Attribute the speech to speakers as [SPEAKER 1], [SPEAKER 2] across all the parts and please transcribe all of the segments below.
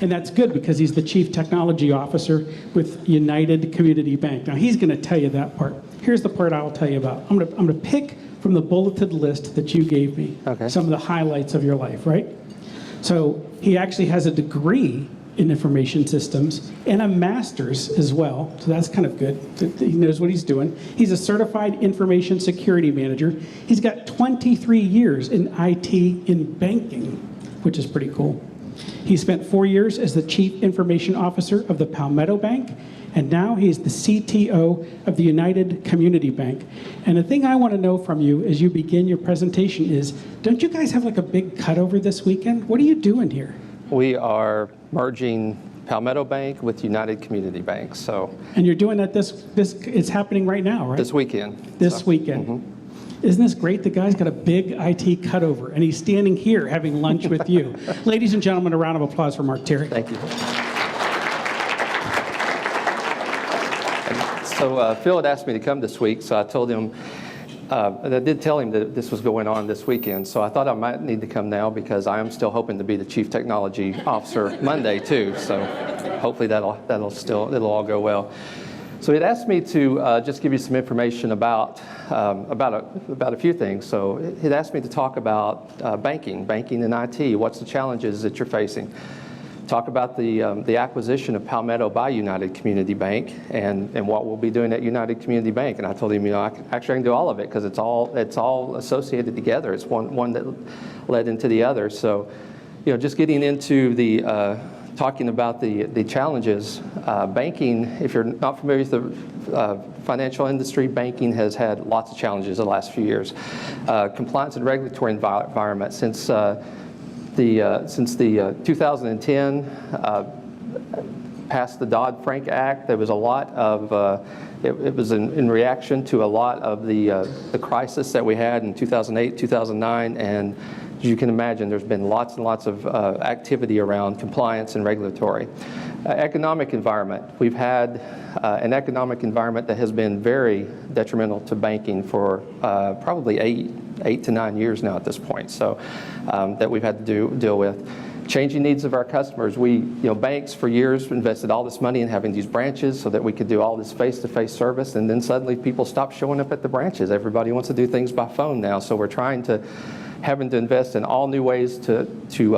[SPEAKER 1] And that's good because he's the Chief Technology Officer with United Community Bank. Now, he's going to tell you that part. Here's the part I'll tell you about. I'm going to pick from the bulleted list that you gave me, some of the highlights of your life, right? So he actually has a degree in information systems and a master's as well. So that's kind of good. He knows what he's doing. He's a certified information security manager. He's got 23 years in IT in banking, which is pretty cool. He spent 4 years as the Chief Information Officer of the Palmetto Bank, and now he's the CTO of the United Community Bank. And the thing I want to know from you as you begin your presentation is, don't you guys have like a big cutover this weekend? What are you doing here?
[SPEAKER 2] We are merging Palmetto Bank with United Community Bank.
[SPEAKER 1] And you're doing that it's happening right now, right?
[SPEAKER 2] This weekend.
[SPEAKER 1] This weekend.
[SPEAKER 2] Mm-hmm.
[SPEAKER 1] Isn't this great? The guy's got a big IT cutover, and he's standing here having lunch with you. Ladies and gentlemen, a round of applause for Mark Terry.
[SPEAKER 2] Thank you. So Phil had asked me to come this week, so I told him, and I did tell him that this was going on this weekend, so I thought I might need to come now because I am still hoping to be the Chief Technology Officer Monday too, so hopefully it'll all go well. So he'd asked me to just give you some information about a few things. So he'd asked me to talk about banking and IT, what's the challenges that you're facing. Talk about the acquisition of Palmetto by United Community Bank and what we'll be doing at United Community Bank. And I told him, I can do all of it because it's all associated together. It's one that led into the other. So, just getting into the talking about the challenges. Banking, if you're not familiar with the financial industry, banking has had lots of challenges the last few years. Compliance and regulatory environment since the 2010 passed the Dodd-Frank Act. There was a lot of, it was in reaction to a lot of the crisis that we had in 2008, 2009, and as you can imagine, there's been lots and lots of activity around compliance and regulatory. Economic environment. We've had an economic environment that has been very detrimental to banking for probably eight to 9 years now at this point, so that we've had to deal with. Changing needs of our customers. Banks for years invested all this money in having these branches so that we could do all this face-to-face service, and then suddenly people stopped showing up at the branches. Everybody wants to do things by phone now, so we're having to invest in all new ways to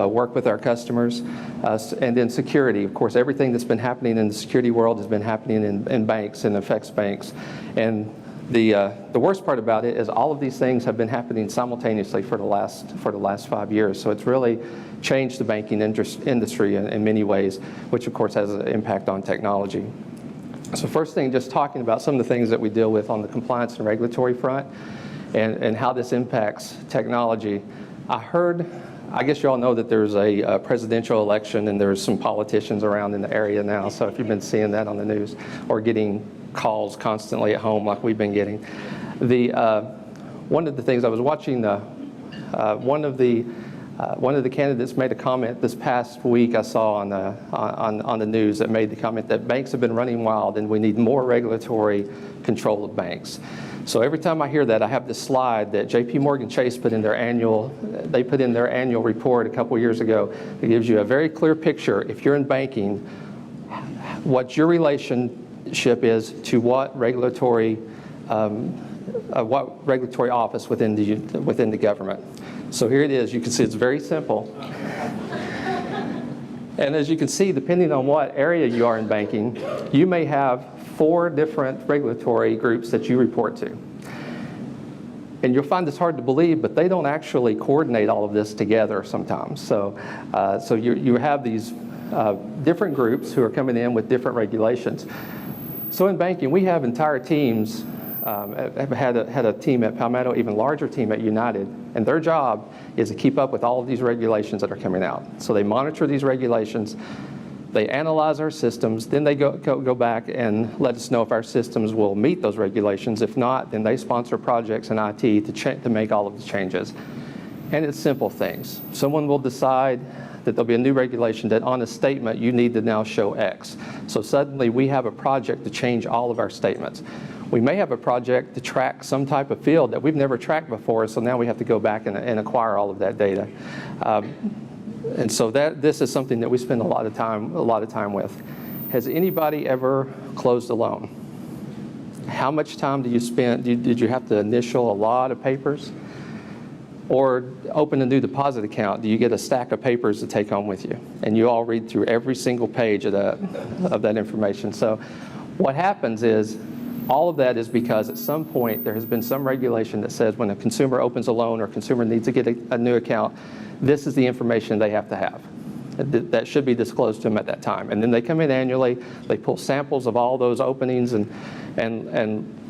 [SPEAKER 2] work with our customers. And then security. Of course, everything that's been happening in the security world has been happening in banks and affects banks. And the worst part about it is all of these things have been happening simultaneously for the last 5 years. So it's really changed the banking industry in many ways, which of course has an impact on technology. So first thing, just talking about some of the things that we deal with on the compliance and regulatory front and how this impacts technology. I guess you all know that there's a presidential election and there's some politicians around in the area now. So if you've been seeing that on the news or getting calls constantly at home like we've been getting. One of the things I was watching, one of the candidates made a comment this past week I saw on the news that made the comment that banks have been running wild and we need more regulatory control of banks. So every time I hear that, I have this slide that JP Morgan Chase put in their annual report a couple years ago. It gives you a very clear picture, if you're in banking, what your relationship is to what regulatory office within the government. So here it is. You can see it's very simple. And as you can see, depending on what area you are in banking, you may have 4 different regulatory groups that you report to. And you'll find this hard to believe, but they don't actually coordinate all of this together sometimes. So you have these different groups who are coming in with different regulations. So in banking, we have entire teams. I've had a team at Palmetto, even larger team at United, and their job is to keep up with all of these regulations that are coming out. So they monitor these regulations, they analyze our systems, then they go back and let us know if our systems will meet those regulations. If not, then they sponsor projects in IT to make all of the changes. And it's simple things. Someone will decide that there'll be a new regulation that on a statement you need to now show X. So suddenly we have a project to change all of our statements. We may have a project to track some type of field that we've never tracked before, so now we have to go back and acquire all of that data. And so this is something that we spend a lot of time with. Has anybody ever closed a loan? How much time do you spend? Did you have to initial a lot of papers? Or open a new deposit account, do you get a stack of papers to take home with you? And you all read through every single page of that information. So what happens is, all of that is because at some point there has been some regulation that says when a consumer opens a loan or a consumer needs to get a new account, this is the information they have to have. That should be disclosed to them at that time. And then they come in annually, they pull samples of all those openings and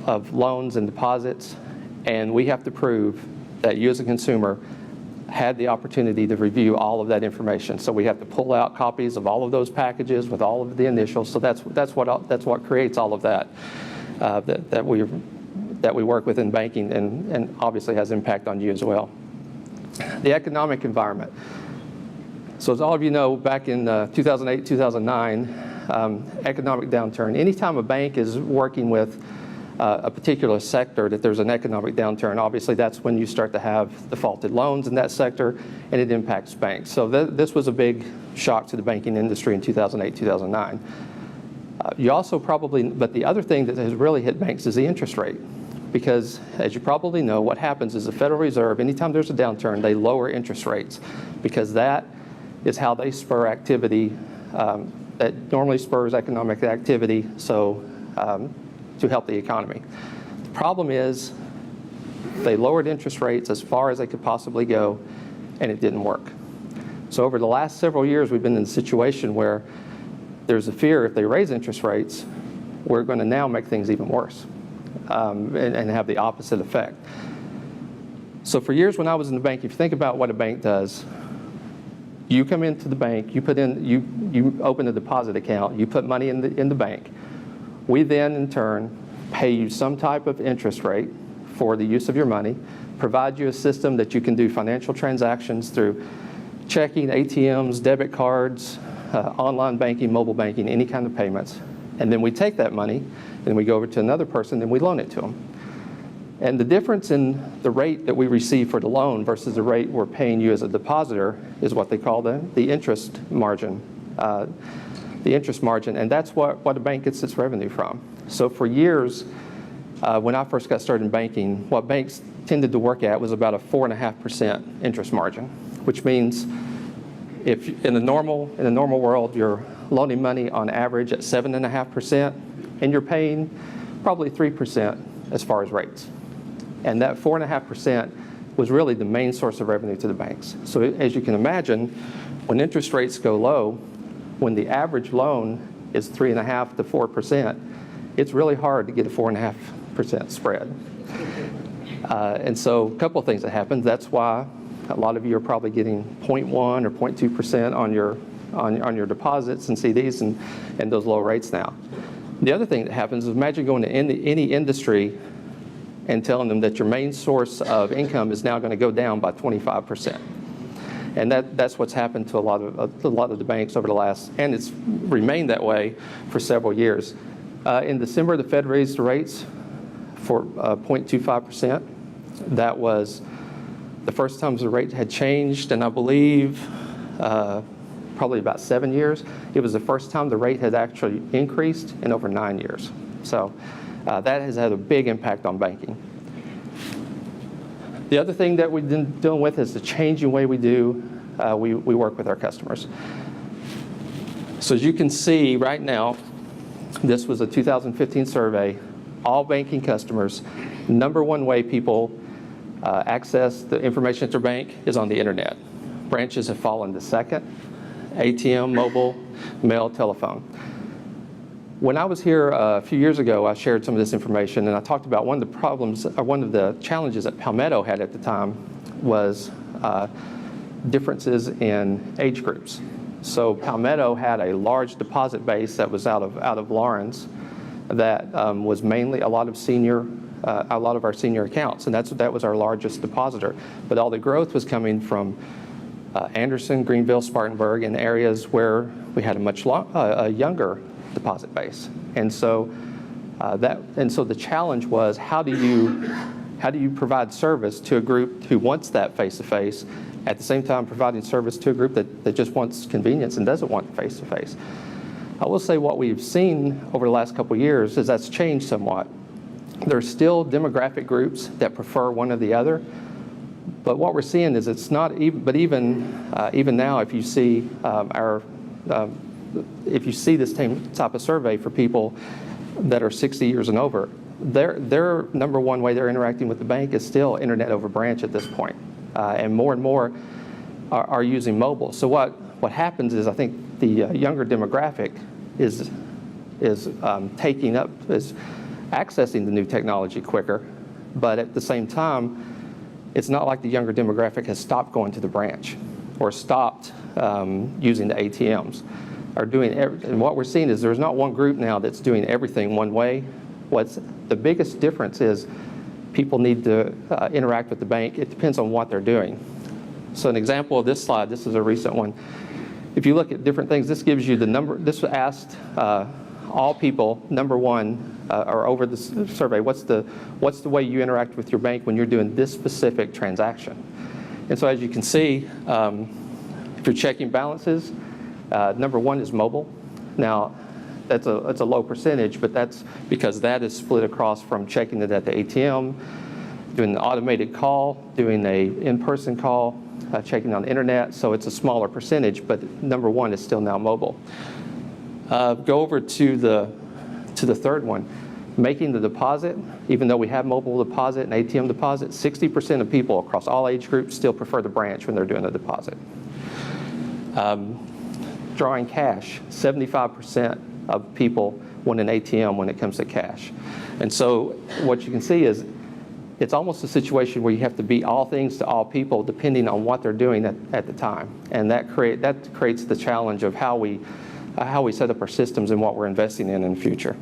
[SPEAKER 2] of loans and deposits, and we have to prove that you as a consumer had the opportunity to review all of that information. So we have to pull out copies of all of those packages with all of the initials. So that's what creates all of that that we work with in banking, and obviously has impact on you as well. The economic environment. So as all of you know, back in 2008, 2009, economic downturn. Anytime a bank is working with a particular sector that there's an economic downturn, obviously that's when you start to have defaulted loans in that sector, and it impacts banks. So this was a big shock to the banking industry in 2008, 2009. You also probably, but the other thing that has really hit banks is the interest rate. Because as you probably know, what happens is the Federal Reserve, anytime there's a downturn, they lower interest rates, because that is how they spur activity, that normally spurs economic activity, so to help the economy. The problem is they lowered interest rates as far as they could possibly go, and it didn't work. So over the last several years, we've been in a situation where there's a fear if they raise interest rates, we're going to now make things even worse and have the opposite effect. So for years when I was in the bank, if you think about what a bank does, you come into the bank, you open a deposit account, you put money in the bank. We then, in turn, pay you some type of interest rate for the use of your money, provide you a system that you can do financial transactions through checking, ATMs, debit cards, online banking, mobile banking, any kind of payments. And then we take that money, and we go over to another person, and we loan it to them. And the difference in the rate that we receive for the loan versus the rate we're paying you as a depositor is what they call the interest margin. The interest margin, and that's what a bank gets its revenue from. So for years, when I first got started in banking, what banks tended to work at was about a 4.5% interest margin, which means if in the normal world you're loaning money on average at 7.5%, and you're paying probably 3% as far as rates. And that 4.5% was really the main source of revenue to the banks. So as you can imagine, when interest rates go low, when the average loan is 3.5% to 4%, it's really hard to get a 4.5% spread. And so a couple of things that happen. That's why a lot of you are probably getting 0.1 or 0.2% on your deposits and CDs and those low rates now. The other thing that happens is, imagine going to any industry and telling them that your main source of income is now going to go down by 25%. And that's what's happened to a lot of the banks over the last, and it's remained that way for several years. In December, the Fed raised the rates for 0.25%. That was the first time the rate had changed, and I believe probably about 7 years. It was the first time the rate had actually increased in over 9 years. So that has had a big impact on banking. The other thing that we've been dealing with is the changing way we work with our customers. So as you can see right now, this was a 2015 survey. All banking customers, number one way people access the information at their bank is on the internet. Branches have fallen to second. ATM, mobile, mail, telephone. When I was here a few years ago, I shared some of this information, and I talked about one of the problems, or one of the challenges that Palmetto had at the time was differences in age groups. So Palmetto had a large deposit base that was out of Lawrence that was mainly a lot of our senior accounts, and that was our largest depositor. But all the growth was coming from Anderson, Greenville, Spartanburg, and areas where we had a much younger deposit base. And so the challenge was, how do How do you provide service to a group who wants that face-to-face, at the same time providing service to a group that just wants convenience and doesn't want face-to-face? I will say what we've seen over the last couple of years is that's changed somewhat. There's still demographic groups that prefer one or the other, but what we're seeing is it's not even, but even now, if you see if you see this type of survey for people that are 60 years and over, their number one way they're interacting with the bank is still internet over branch at this point, and more are using mobile. So what happens is I think the younger demographic is accessing the new technology quicker, but at the same time, it's not like the younger demographic has stopped going to the branch or stopped using the ATMs. And what we're seeing is there's not one group now that's doing everything one way. What's the biggest difference is people need to interact with the bank. It depends on what they're doing. So an example of this slide, this is a recent one. If you look at different things, this gives you the number. This was asked all people, number one, or over the survey, what's the way you interact with your bank when you're doing this specific transaction? And so as you can see, if you're checking balances, number one is mobile. Now, that's a low percentage, but that's because that is split across from checking it at the ATM, doing an automated call, doing a in-person call, checking on the internet. So it's a smaller percentage, but number one is still now mobile. Go over to the third one, making the deposit. Even though we have mobile deposit and ATM deposit, 60% of people across all age groups still prefer the branch when they're doing the deposit. Drawing cash, 75% of people want an ATM when it comes to cash. And so what you can see is it's almost a situation where you have to be all things to all people depending on what they're doing at the time. And that creates the challenge of how we set up our systems and what we're investing in the future.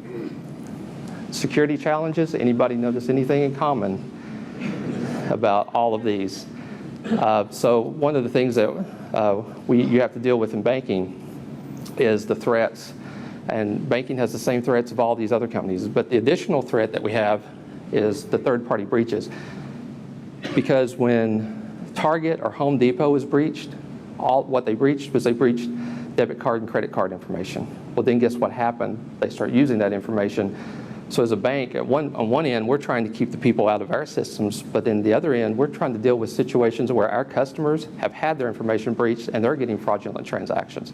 [SPEAKER 2] Security challenges, anybody notice anything in common about all of these? So one of the things that you have to deal with in banking is the threats. And banking has the same threats of all these other companies. But the additional threat that we have is the third-party breaches. Because when Target or Home Depot was breached, what they breached was they breached debit card and credit card information. Well, then guess what happened? They start using that information. So as a bank, on one end, we're trying to keep the people out of our systems, but then the other end, we're trying to deal with situations where our customers have had their information breached and they're getting fraudulent transactions.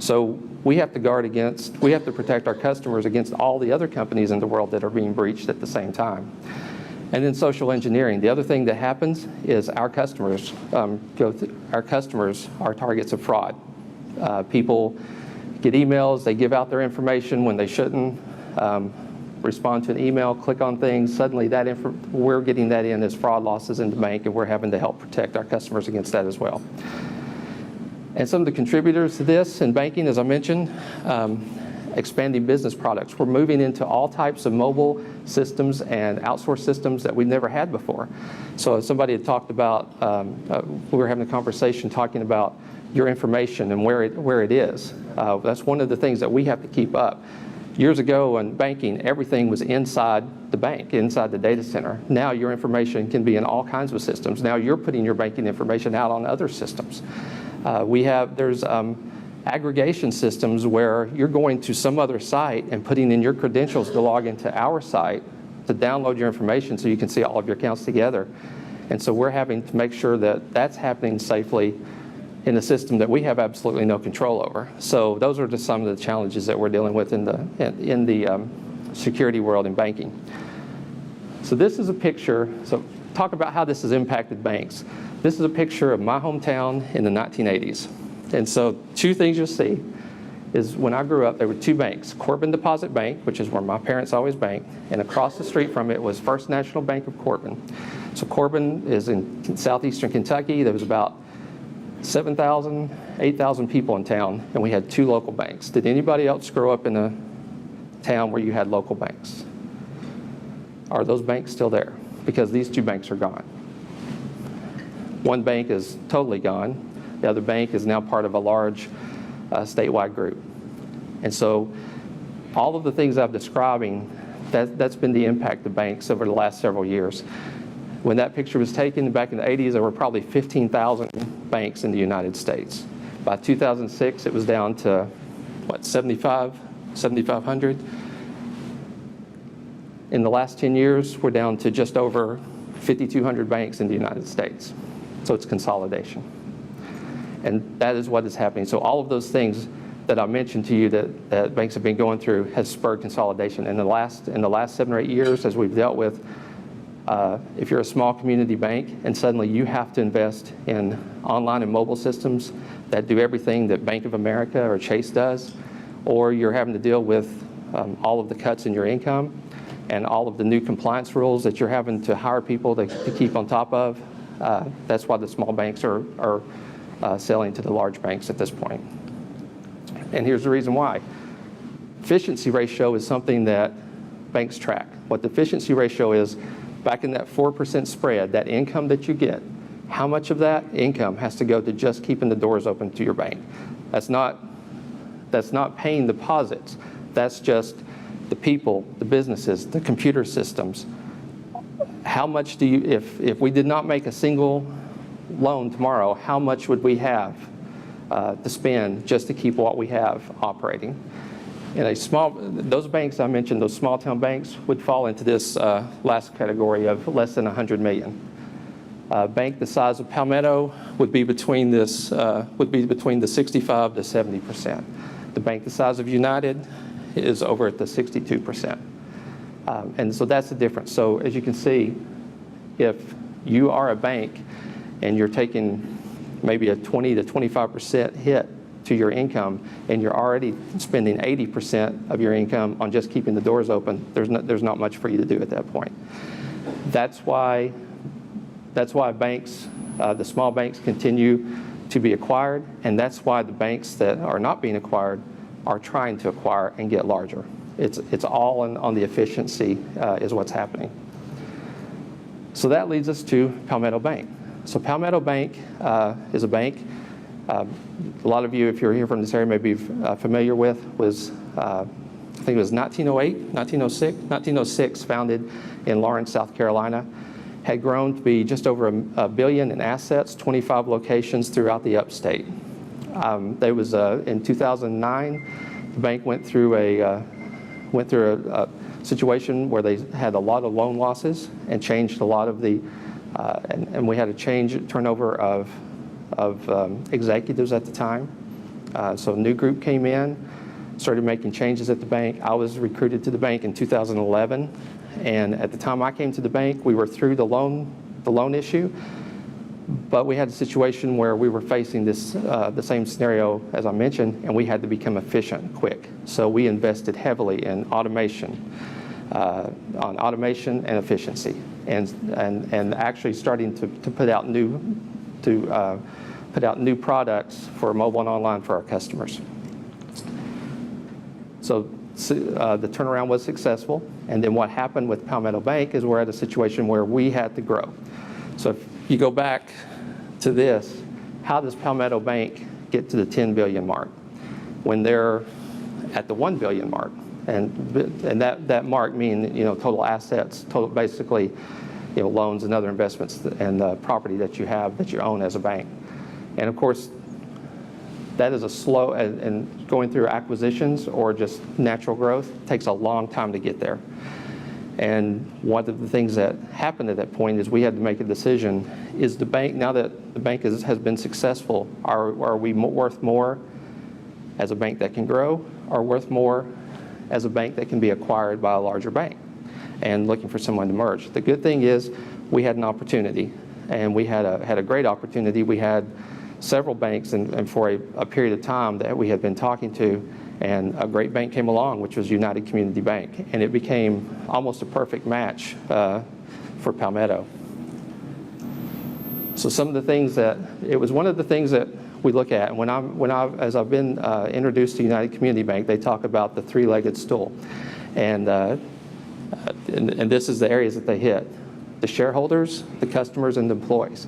[SPEAKER 2] So we have to protect our customers against all the other companies in the world that are being breached at the same time. And then social engineering. The other thing that happens is our customers are targets of fraud. People get emails, they give out their information when they shouldn't, respond to an email, click on things, suddenly we're getting that in as fraud losses in the bank, and we're having to help protect our customers against that as well. And some of the contributors to this in banking, as I mentioned, expanding business products. We're moving into all types of mobile systems and outsourced systems that we've never had before. So somebody had talked about, we were having a conversation talking about your information and where it is. That's one of the things that we have to keep up. Years ago in banking, everything was inside the bank, inside the data center. Now your information can be in all kinds of systems. Now you're putting your banking information out on other systems. There's aggregation systems where you're going to some other site and putting in your credentials to log into our site to download your information so you can see all of your accounts together. And so we're having to make sure that that's happening safely in a system that we have absolutely no control over. So those are just some of the challenges that we're dealing with in the security world in banking. So this is a picture. So talk about how this has impacted banks. This is a picture of my hometown in the 1980s. And so two things you'll see is when I grew up, there were two banks, Corbin Deposit Bank, which is where my parents always banked, and across the street from it was First National Bank of Corbin. So Corbin is in southeastern Kentucky. There was about 7,000, 8,000 people in town, and we had two local banks. Did anybody else grow up in a town where you had local banks? Are those banks still there? Because these two banks are gone. One bank is totally gone. The other bank is now part of a large statewide group. And so all of the things I'm describing, that's been the impact of banks over the last several years. When that picture was taken back in the 80s, there were probably 15,000 banks in the United States. By 2006, it was down to, what, 7,500? In the last 10 years, we're down to just over 5,200 banks in the United States. So it's consolidation. And that is what is happening. So all of those things that I mentioned to you that banks have been going through has spurred consolidation. In the last 7 or 8 years, as we've dealt with, if you're a small community bank and suddenly you have to invest in online and mobile systems that do everything that Bank of America or Chase does, or you're having to deal with all of the cuts in your income and all of the new compliance rules that you're having to hire people to keep on top of, that's why the small banks are selling to the large banks at this point. And here's the reason why. Efficiency ratio is something that banks track. What the efficiency ratio is, back in that 4% spread, that income that you get, how much of that income has to go to just keeping the doors open to your bank? That's not paying deposits. That's just the people, the businesses, the computer systems. How much do you, if we did not make a single loan tomorrow, how much would we have to spend just to keep what we have operating? In those banks I mentioned, those small town banks, would fall into this last category of less than 100 million. A bank the size of Palmetto would be between the 65 to 70%. The bank the size of United is over at the 62%. And so that's the difference. So as you can see, if you are a bank and you're taking maybe a 20 to 25% hit to your income, and you're already spending 80% of your income on just keeping the doors open, there's not much for you to do at that point. That's why banks, the small banks, continue to be acquired, and that's why the banks that are not being acquired are trying to acquire and get larger. It's all on the efficiency is what's happening. So that leads us to Palmetto Bank. So Palmetto Bank is a bank a lot of you, if you're here from this area, may be familiar with, was, I think it was 1906, founded in Lawrence, South Carolina. Had grown to be just over $1 billion in assets, 25 locations throughout the Upstate. There was in 2009, the bank went through a situation where they had a lot of loan losses and changed a lot of the, and we had a turnover of executives at the time. So a new group came in, started making changes at the bank. I was recruited to the bank in 2011, and at the time I came to the bank, we were through the loan issue, but we had a situation where we were facing this the same scenario as I mentioned, and we had to become efficient quick. So we invested heavily in automation, and efficiency, and actually starting to put out new products for mobile and online for our customers. So the turnaround was successful, and then what happened with Palmetto Bank is we're at a situation where we had to grow. So if you go back to this, how does Palmetto Bank get to the 10 billion mark when they're at the 1 billion mark? And that mark means, total assets, total basically, loans and other investments and property that you have, that you own as a bank. And of course, that is a slow, and going through acquisitions or just natural growth takes a long time to get there. And one of the things that happened at that point is we had to make a decision. Is the bank, now that the bank has been successful, are we worth more as a bank that can grow, or worth more as a bank that can be acquired by a larger bank and looking for someone to merge? The good thing is we had an opportunity, and we had a great opportunity. We had several banks and for a period of time that we had been talking to, and a great bank came along, which was United Community Bank, and it became almost a perfect match for Palmetto. So some of the things it was one of the things that we look at, and as I've been introduced to United Community Bank, they talk about the three-legged stool, and this is the areas that they hit: the shareholders, the customers, and the employees.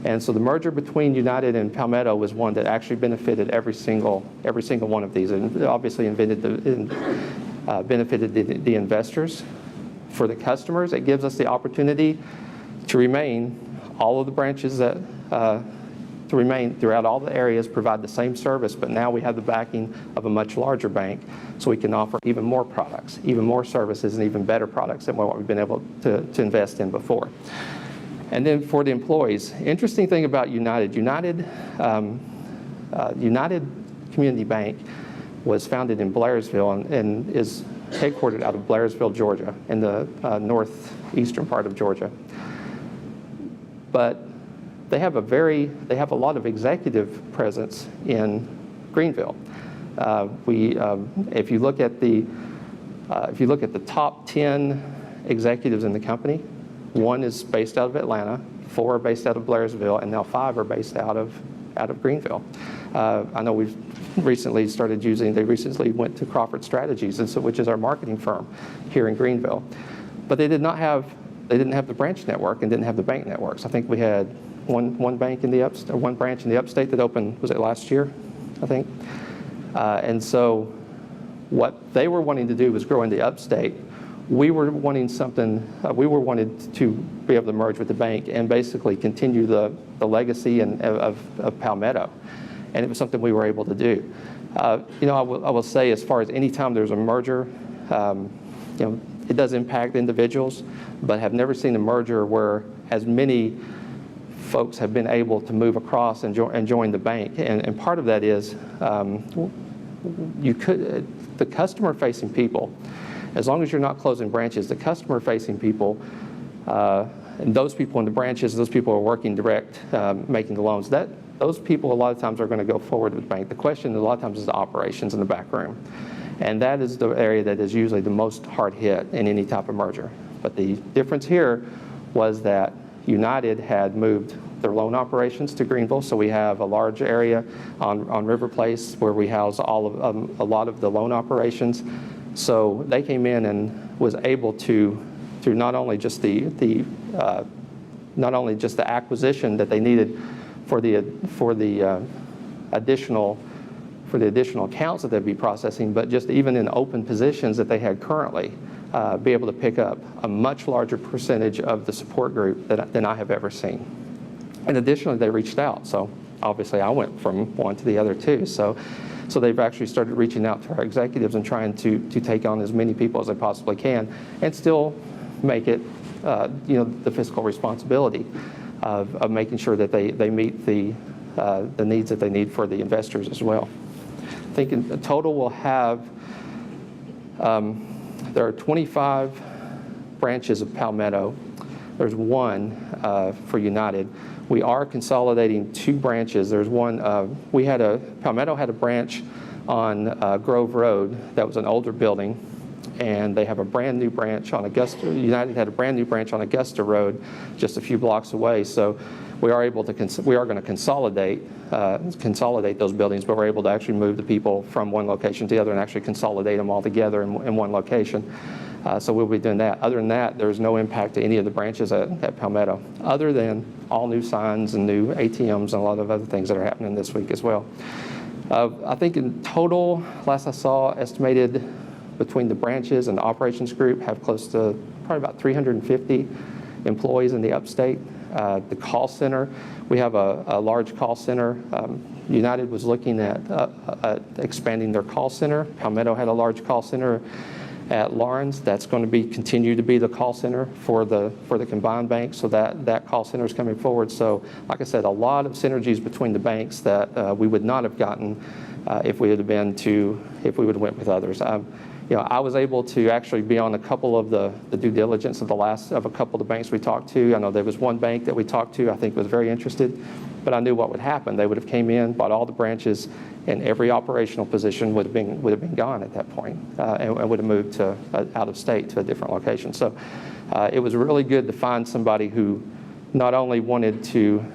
[SPEAKER 2] And so the merger between United and Palmetto was one that actually benefited every single one of these, and obviously benefited the investors. For the customers, it gives us the opportunity to remain, all of the branches that to remain throughout all the areas provide the same service, but now we have the backing of a much larger bank, so we can offer even more products, even more services, and even better products than what we've been able to invest in before. And then for the employees, interesting thing about United Community Bank was founded in Blairsville and is headquartered out of Blairsville, Georgia, in the northeastern part of Georgia. But they have a lot of executive presence in Greenville. If you look at the top 10 executives in the company, 1 is based out of Atlanta, 4 are based out of Blairsville, and now 5 are based out of Greenville. I know they recently went to Crawford Strategies, which is our marketing firm here in Greenville. But they didn't have the branch network and didn't have the bank networks. I think we had one branch in the Upstate that opened, was it last year, I think? And so what they were wanting to do was grow in the Upstate. We were wanting to be able to merge with the bank and basically continue the legacy of Palmetto. And it was something we were able to do. I will say, as far as any time there's a merger, it does impact individuals, but have never seen a merger where as many folks have been able to move across and join the bank. And part of that is the customer-facing people, as long as you're not closing branches, the customer-facing people, and those people in the branches, those people are working direct, making the loans, those people a lot of times are going to go forward with the bank. The question a lot of times is the operations in the back room. And that is the area that is usually the most hard hit in any type of merger. But the difference here was that United had moved their loan operations to Greenville, so we have a large area on River Place where we house a lot of the loan operations. So they came in and was able to, through not only just the acquisition that they needed for the additional accounts that they'd be processing, but just even in open positions that they had currently, be able to pick up a much larger percentage of the support group than I have ever seen. And additionally, they reached out. So obviously I went from one to the other too. So they've actually started reaching out to our executives and trying to take on as many people as they possibly can and still make it, the fiscal responsibility of making sure that they meet the needs that they need for the investors as well. I think in total we'll have, there are 25 branches of Palmetto. There's 1 for United. We are consolidating 2 branches. There's one, Palmetto had a branch on Grove Road that was an older building, and they have a brand new branch on Augusta. United had a brand new branch on Augusta Road just a few blocks away. So we are going to consolidate those buildings, but we're able to actually move the people from one location to the other and actually consolidate them all together in one location. So we'll be doing that. Other than that, there's no impact to any of the branches at Palmetto, other than all new signs and new ATMs and a lot of other things that are happening this week as well. I think in total, last I saw, estimated between the branches and the operations group have close to probably about 350 employees in the Upstate. The call center, we have a large call center. United was looking at expanding their call center. Palmetto had a large call center at Lawrence. That's going to continue to be the call center for the combined bank. So that call center is coming forward. So like I said, a lot of synergies between the banks that we would not have gotten if we would have went with others. I was able to actually be on a couple of the due diligence of a couple of the banks we talked to. I know there was one bank that we talked to I think was very interested, but I knew what would happen. They would have came in, bought all the branches, and every operational position would have been gone at that point, and would have moved to out of state to a different location. So it was really good to find somebody who not only wanted to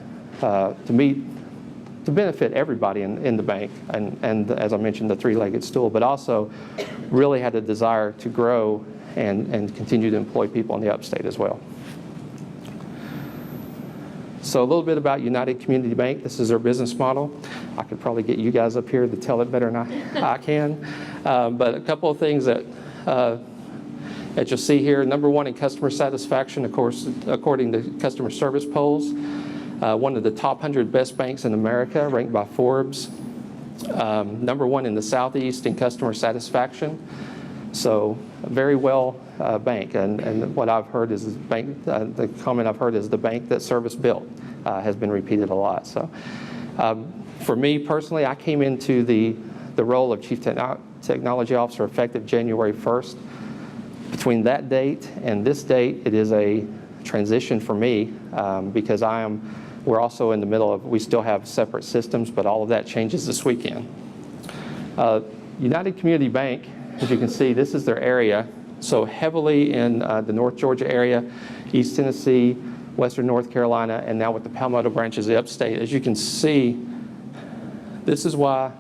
[SPEAKER 2] benefit everybody in the bank, and as I mentioned, the three-legged stool, but also really had a desire to grow and continue to employ people in the Upstate as well. So a little bit about United Community Bank. This is their business model. I could probably get you guys up here to tell it better than I can. But a couple of things that As you'll see here, #1 in customer satisfaction, of course, according to customer service polls. One of the top 100 best banks in America, ranked by Forbes. #1 in the Southeast in customer satisfaction. So a very well bank. And what I've heard is the comment I've heard is the bank that Service built has been repeated a lot. So for me personally, I came into the role of Chief Technology Officer effective January 1st. Between that date and this date, it is a transition for me because we're also in the middle of, we still have separate systems, but all of that changes this weekend. United Community Bank, as you can see, this is their area. So heavily in the North Georgia area, East Tennessee, Western North Carolina, and now with the Palmetto branches, the Upstate. As you can see, this is why,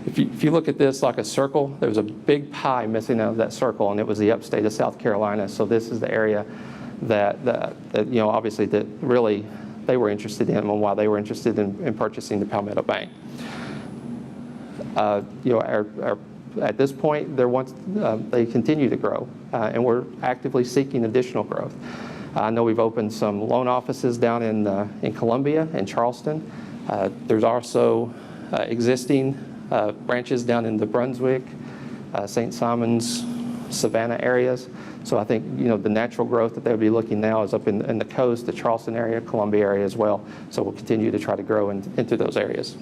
[SPEAKER 2] if you look at this like a circle, there was a big pie missing out of that circle, and it was the Upstate of South Carolina. So this is the area that obviously that really they were interested in, and why they were interested in purchasing the Palmetto Bank. At this point, they continue to grow, and we're actively seeking additional growth. I know we've opened some loan offices down in Columbia and Charleston. There's also existing branches down in the Brunswick, St. Simons, Savannah areas. So I think the natural growth that they'll be looking now is up in the coast, the Charleston area, Columbia area as well. So we'll continue to try to grow into those areas.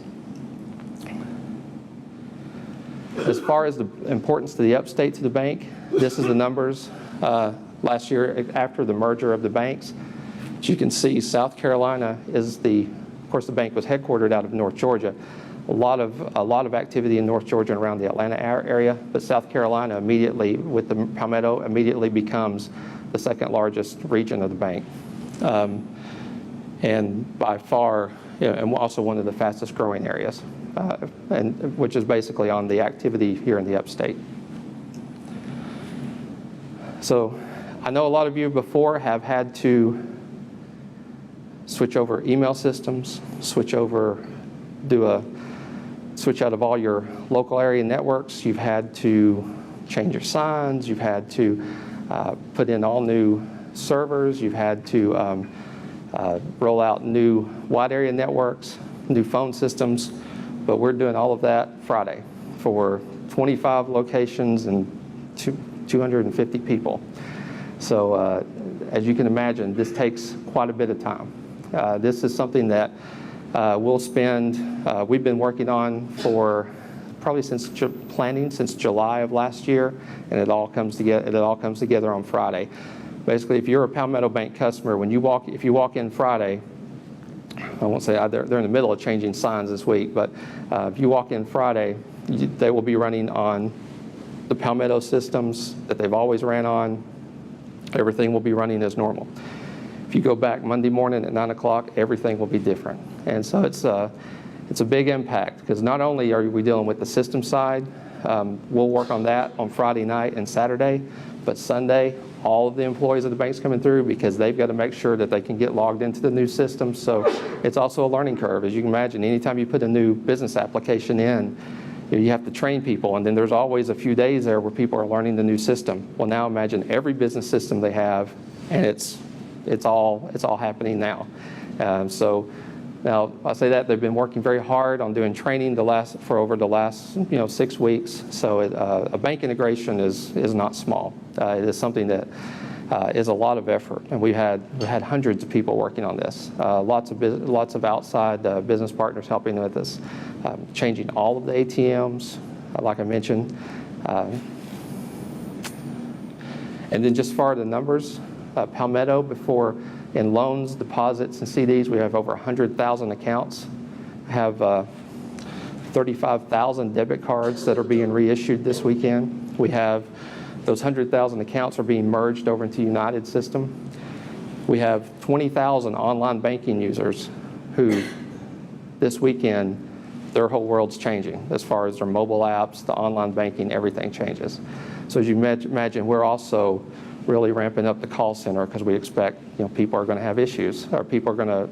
[SPEAKER 2] As far as the importance to the Upstate to the bank, this is the numbers last year after the merger of the banks. As you can see, South Carolina is of course the bank was headquartered out of North Georgia. A lot of activity in North Georgia and around the Atlanta area, but South Carolina immediately, with the Palmetto, immediately becomes the second largest region of the bank. And by far, and also one of the fastest growing areas, and which is basically on the activity here in the Upstate. So I know a lot of you before have had to switch over email systems, switch out of all your local area networks. You've had to change your signs. You've had to put in all new servers. You've had to roll out new wide area networks, new phone systems. But we're doing all of that Friday for 25 locations and 250 people. So as you can imagine, this takes quite a bit of time. This is something that we've been working on for probably since July of last year, and it all comes together on Friday. Basically, if you're a Palmetto Bank customer, if you walk in Friday, I won't say they're in the middle of changing signs this week, but if you walk in Friday, they will be running on the Palmetto systems that they've always ran on. Everything will be running as normal. If you go back Monday morning at 9 o'clock, everything will be different. And so it's a big impact, because not only are we dealing with the system side, we'll work on that on Friday night and Saturday, but Sunday, all of the employees of the bank's coming through because they've got to make sure that they can get logged into the new system. So it's also a learning curve. As you can imagine, anytime you put a new business application in, you have to train people, and then there's always a few days there where people are learning the new system. Well, now imagine every business system they have, and it's all happening now. So now I say that they've been working very hard on doing training for over the last 6 weeks. So a bank integration is not small. It is something that is a lot of effort, and we had hundreds of people working on this. Lots of outside business partners helping with this, changing all of the ATMs, like I mentioned, and then just for the numbers, Palmetto before. In loans, deposits, and CDs, we have over 100,000 accounts. We have 35,000 debit cards that are being reissued this weekend. We have those 100,000 accounts are being merged over into United system. We have 20,000 online banking users who this weekend, their whole world's changing as far as their mobile apps, the online banking, everything changes. So as you imagine, we're also really ramping up the call center because we expect people are going to have issues, or people are going to,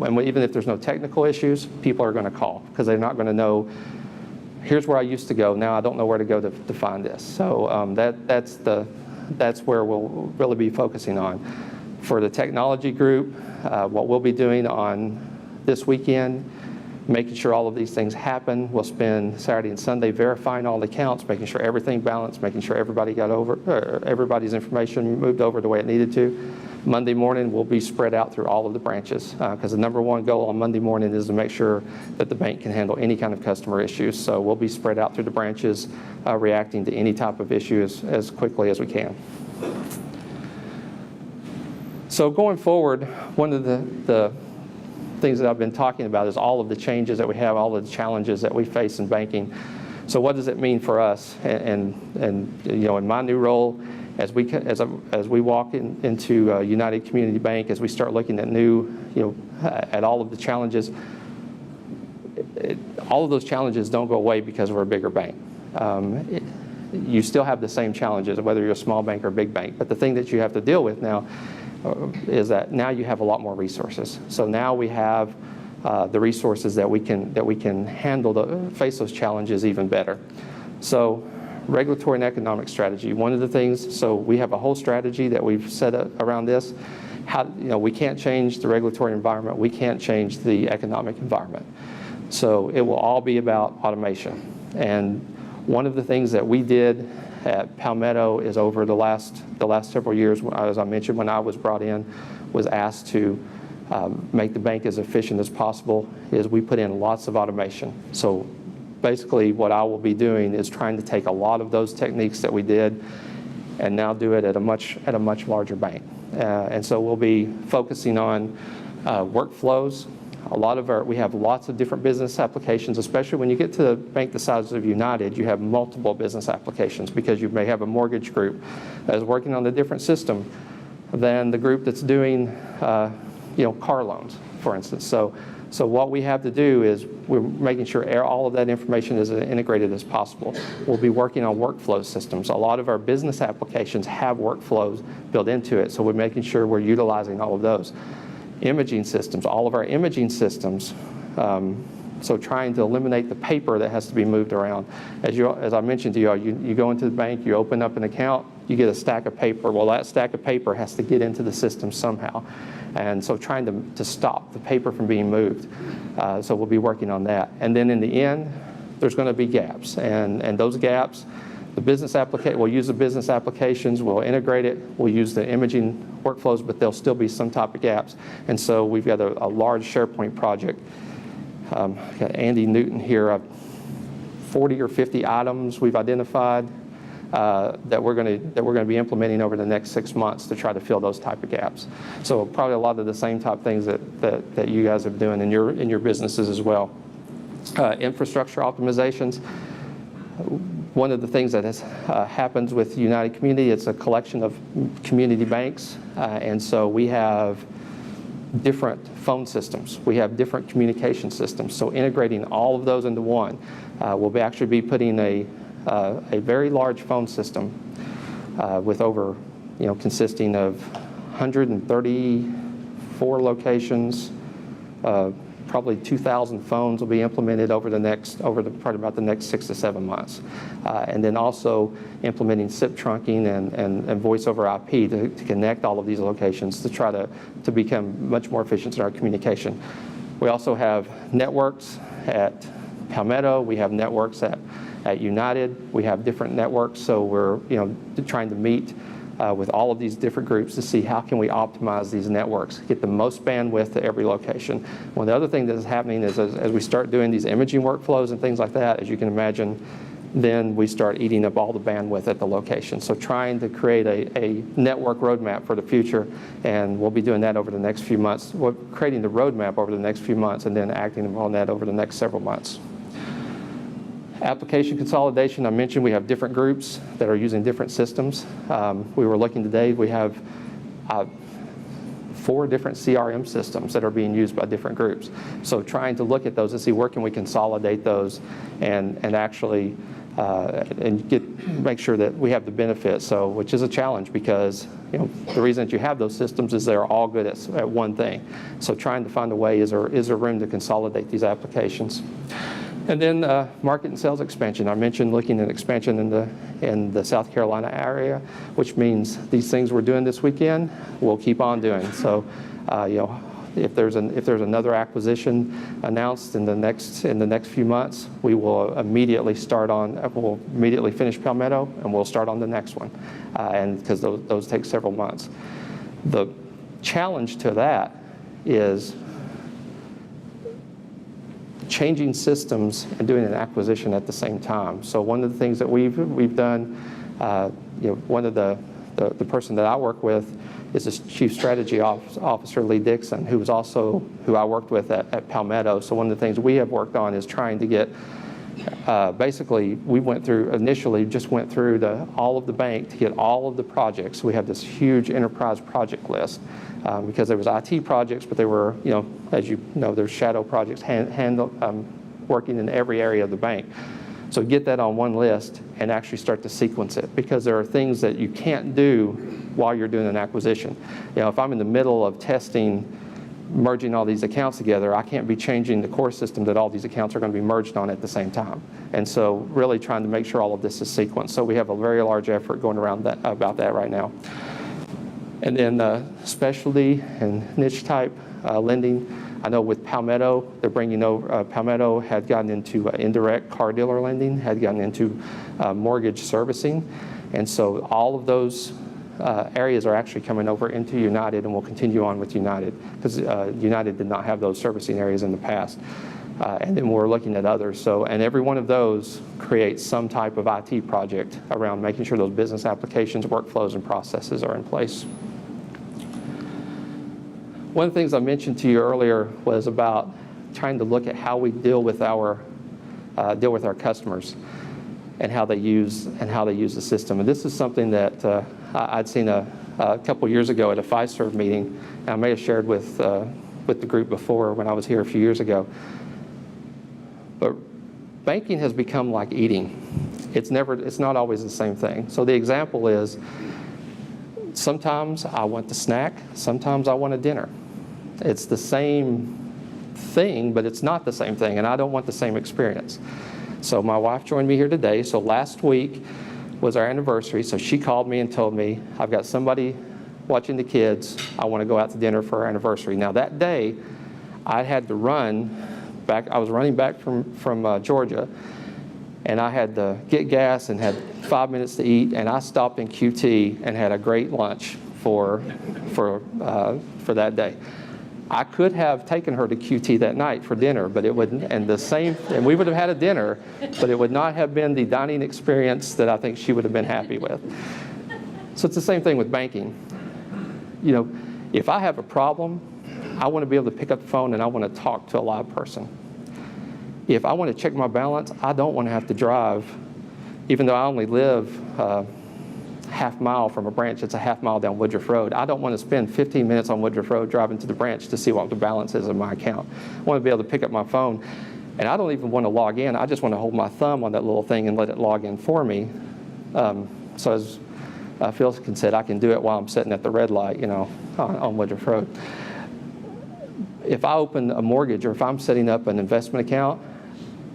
[SPEAKER 2] and even if there's no technical issues, people are going to call because they're not going to know, here's where I used to go, now I don't know where to go to find this. So that's that's where we'll really be focusing on. For the technology group, what we'll be doing on this weekend, making sure all of these things happen. We'll spend Saturday and Sunday verifying all the accounts, making sure everything balanced, making sure everybody got over, everybody's information moved over the way it needed to. Monday morning, we'll be spread out through all of the branches because the number one goal on Monday morning is to make sure that the bank can handle any kind of customer issues. So we'll be spread out through the branches, reacting to any type of issues as quickly as we can. So going forward, one of the things that I've been talking about is all of the changes that we have, all of the challenges that we face in banking. So what does it mean for us? And you know, in my new role, as we walk into United Community Bank, as we start looking at at all of the challenges, all of those challenges don't go away because we're a bigger bank. You still have the same challenges, whether you're a small bank or a big bank. But the thing that you have to deal with now is that now you have a lot more resources. So now we have the resources that we can handle face those challenges even better. So regulatory and economic strategy. One of the things, so we have a whole strategy that we've set up around this. We can't change the regulatory environment. We can't change the economic environment. So it will all be about automation. And one of the things that we did at Palmetto is over the last several years, as I mentioned, when I was brought in, was asked to make the bank as efficient as possible, is we put in lots of automation. So basically what I will be doing is trying to take a lot of those techniques that we did and now do it at a much larger bank. And so we'll be focusing on workflows. We have lots of different business applications, especially when you get to a bank the size of United, you have multiple business applications because you may have a mortgage group that is working on a different system than the group that's doing car loans, for instance. So what we have to do is we're making sure all of that information is as integrated as possible. We'll be working on workflow systems. A lot of our business applications have workflows built into it, so we're making sure we're utilizing all of those. Imaging systems, all of our imaging systems, so trying to eliminate the paper that has to be moved around. As I mentioned to you, you go into the bank, you open up an account, you get a stack of paper. Well, that stack of paper has to get into the system somehow. And so trying to stop the paper from being moved. So we'll be working on that. And then in the end, there's going to be gaps. And those gaps, we'll use the business applications, we'll integrate it, we'll use the imaging workflows, but there'll still be some type of gaps. And so we've got a large SharePoint project. Got Andy Newton here, 40 or 50 items we've identified that we're going to be implementing over the next 6 months to try to fill those type of gaps. So probably a lot of the same type of things that you guys are doing in your businesses as well. Infrastructure optimizations. One of the things that happens with United Community, it's a collection of community banks, and so we have different phone systems. We have different communication systems. So integrating all of those into one, we'll actually be putting a very large phone system with over, consisting of 134 locations, probably 2,000 phones will be implemented over probably about the next 6 to 7 months. And then also implementing SIP trunking and voice over IP to connect all of these locations to try to become much more efficient in our communication. We also have networks at Palmetto. We have networks at United. We have different networks, so we're trying to meet with all of these different groups to see how can we optimize these networks, get the most bandwidth to every location. One of the other things that is happening is as we start doing these imaging workflows and things like that, as you can imagine, then we start eating up all the bandwidth at the location. So trying to create a network roadmap for the future, and we'll be doing that over the next few months. We're creating the roadmap over the next few months and then acting on that over the next several months. Application consolidation, I mentioned we have different groups that are using different systems. We were looking today, we have 4 different CRM systems that are being used by different groups. So trying to look at those and see where can we consolidate those and actually make sure that we have the benefits. So, which is a challenge because the reason that you have those systems is they're all good at one thing. So trying to find a way, is there room to consolidate these applications? And then market and sales expansion. I mentioned looking at expansion in the South Carolina area, which means these things we're doing this weekend, we'll keep on doing. So, if there's another acquisition announced in the next few months, we will immediately finish Palmetto and we'll start on the next one, and because those take several months. The challenge to that is changing systems and doing an acquisition at the same time. So one of the things that we've done, one of the person that I work with is the Chief Strategy Officer, Lee Dixon, who I worked with at Palmetto. So one of the things we have worked on is trying to get, basically, we initially just went through all of the bank to get all of the projects. We have this huge enterprise project list because there was IT projects, but they were, as you know, there's shadow projects working in every area of the bank. So get that on one list and actually start to sequence it, because there are things that you can't do while you're doing an acquisition. If I'm in the middle of testing, merging all these accounts together, I can't be changing the core system that all these accounts are going to be merged on at the same time. And so really trying to make sure all of this is sequenced. So we have a very large effort going around about that right now. And then specialty and niche type lending. I know with Palmetto, they're bringing over, Palmetto had gotten into indirect car dealer lending, had gotten into mortgage servicing. And so all of those areas are actually coming over into United, and we'll continue on with United, because United did not have those servicing areas in the past. And then we're looking at others. And every one of those creates some type of IT project around making sure those business applications, workflows, and processes are in place. One of the things I mentioned to you earlier was about trying to look at how we deal with our customers and how they use the system. And this is something that I'd seen a couple years ago at a Fiserv meeting, and I may have shared with the group before when I was here a few years ago. But banking has become like eating. It's not always the same thing. So the example is, sometimes I want the snack, sometimes I want a dinner. It's the same thing, but it's not the same thing, and I don't want the same experience. So my wife joined me here today. So last week was our anniversary, so she called me and told me, I've got somebody watching the kids, I want to go out to dinner for our anniversary. Now that day, I had to run back, I was running back from Georgia, and I had to get gas and had 5 minutes to eat, and I stopped in QT and had a great lunch for that day. I could have taken her to QT that night for dinner, but it wouldn't, and we would have had a dinner, but it would not have been the dining experience that I think she would have been happy with. So it's the same thing with banking. If I have a problem, I want to be able to pick up the phone and I want to talk to a live person. If I want to check my balance, I don't want to have to drive, even though I only live half mile from a branch. It's a half mile down Woodruff Road. I don't want to spend 15 minutes on Woodruff Road driving to the branch to see what the balance is in my account. I want to be able to pick up my phone, and I don't even want to log in. I just want to hold my thumb on that little thing and let it log in for me. So as Phil said, I can do it while I'm sitting at the red light, on Woodruff Road. If I open a mortgage or if I'm setting up an investment account,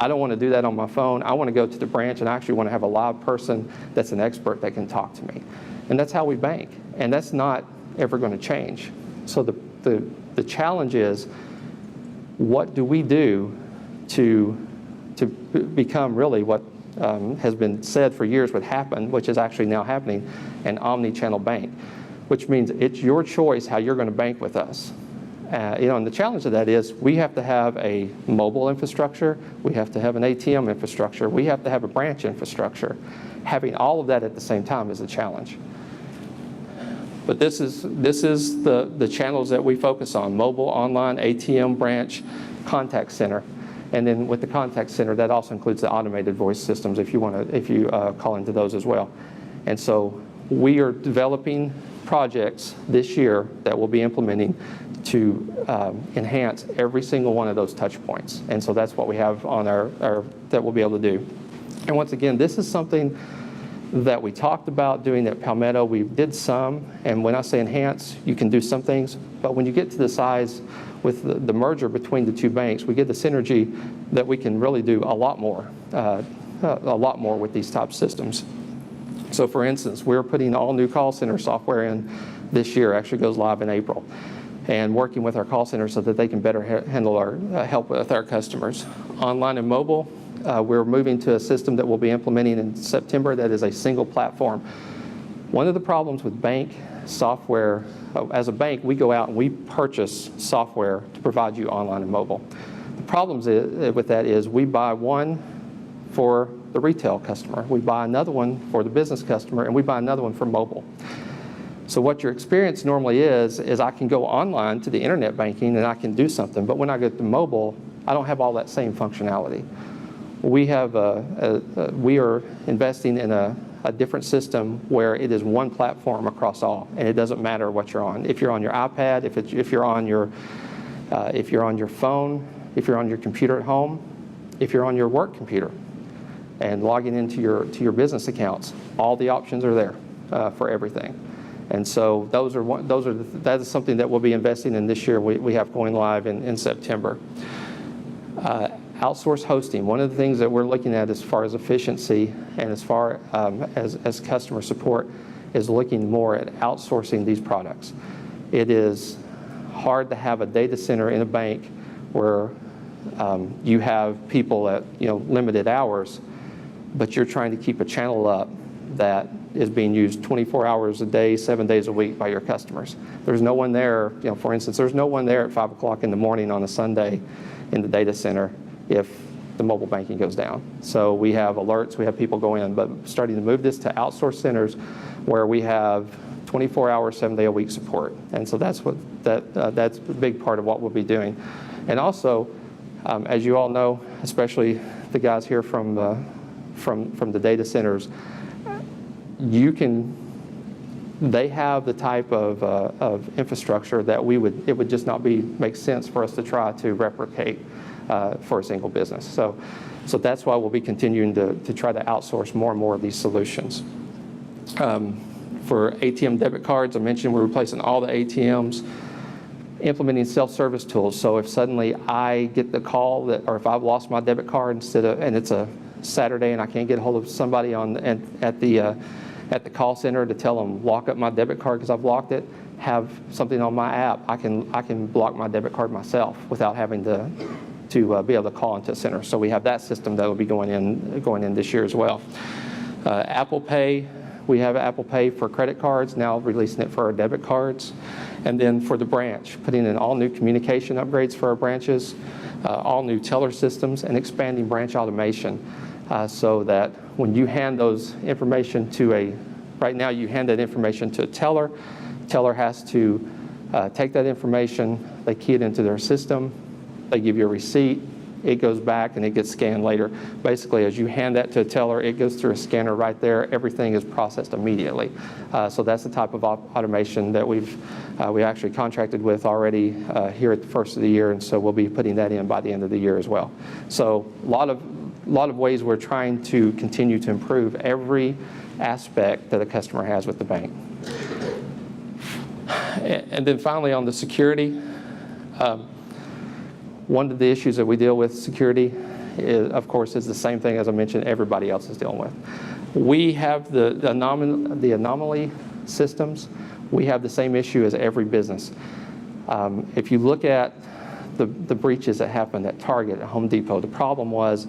[SPEAKER 2] I don't want to do that on my phone. I want to go to the branch, and I actually want to have a live person that's an expert that can talk to me. And that's how we bank. And that's not ever going to change. So the challenge is, what do we do to become really what has been said for years would happen, which is actually now happening, an omni-channel bank, which means it's your choice how you're going to bank with us. And the challenge of that is we have to have a mobile infrastructure, we have to have an ATM infrastructure, we have to have a branch infrastructure. Having all of that at the same time is a challenge. But this is the channels that we focus on: mobile, online, ATM, branch, contact center. And then with the contact center, that also includes the automated voice systems if you call into those as well. And so we are developing projects this year that we'll be implementing to enhance every single one of those touch points. And so that's what we have on that we'll be able to do. And once again, this is something that we talked about doing at Palmetto, we did some, and when I say enhance, you can do some things, but when you get to the size with the merger between the two banks, we get the synergy that we can really do a lot more with these type systems. So for instance, we're putting all new call center software in this year, actually goes live in April, and working with our call center so that they can better handle our help with our customers. Online and mobile, we're moving to a system that we'll be implementing in September that is a single platform. One of the problems with bank software, as a bank, we go out and we purchase software to provide you online and mobile. The problems with that is we buy one for the retail customer, we buy another one for the business customer, and we buy another one for mobile. So what your experience normally is I can go online to the internet banking and I can do something, but when I go to mobile, I don't have all that same functionality. We are investing in a different system where it is one platform across all, and it doesn't matter what you're on. If you're on your iPad, if you're on your phone, if you're on your computer at home, if you're on your work computer, and logging into your business accounts, all the options are there for everything. And so that is something that we'll be investing in this year. We have going live in September. Outsource hosting. One of the things that we're looking at as far as efficiency and as far as customer support is looking more at outsourcing these products. It is hard to have a data center in a bank where you have people at limited hours, but you're trying to keep a channel up that is being used 24 hours a day, 7 days a week by your customers. There's no one there, for instance, there's no one there at 5 o'clock in the morning on a Sunday in the data center if the mobile banking goes down. So we have alerts, we have people go in, but starting to move this to outsourced centers where we have 24-hour, 7-day-a-week support. And so that's a big part of what we'll be doing. And also, as you all know, especially the guys here from the data centers, they have the type of infrastructure that it would just not make sense for us to try to replicate for a single business. So that's why we'll be continuing to try to outsource more and more of these solutions. For ATM debit cards, I mentioned we're replacing all the ATMs, implementing self-service tools. So if suddenly I get the call or if I've lost my debit card and it's a Saturday and I can't get a hold of somebody at the call center to tell them lock up my debit card because I've locked it, have something on my app, I can block my debit card myself without having to be able to call into a center. So we have that system that will be going in this year as well. Apple Pay, we have Apple Pay for credit cards, now releasing it for our debit cards. And then for the branch, putting in all new communication upgrades for our branches, all new teller systems, and expanding branch automation so that when you hand those information right now you hand that information to a teller has to take that information, they key it into their system, they give you a receipt, it goes back and it gets scanned later. Basically, as you hand that to a teller, it goes through a scanner right there. Everything is processed immediately. So that's the type of automation that we actually contracted with already here at the first of the year, and so we'll be putting that in by the end of the year as well. So a lot of ways we're trying to continue to improve every aspect that a customer has with the bank. And then finally on the security, one of the issues that we deal with security, of course, is the same thing as I mentioned everybody else is dealing with. We have the anomaly systems. We have the same issue as every business. If you look at the breaches that happened at Target, at Home Depot, the problem is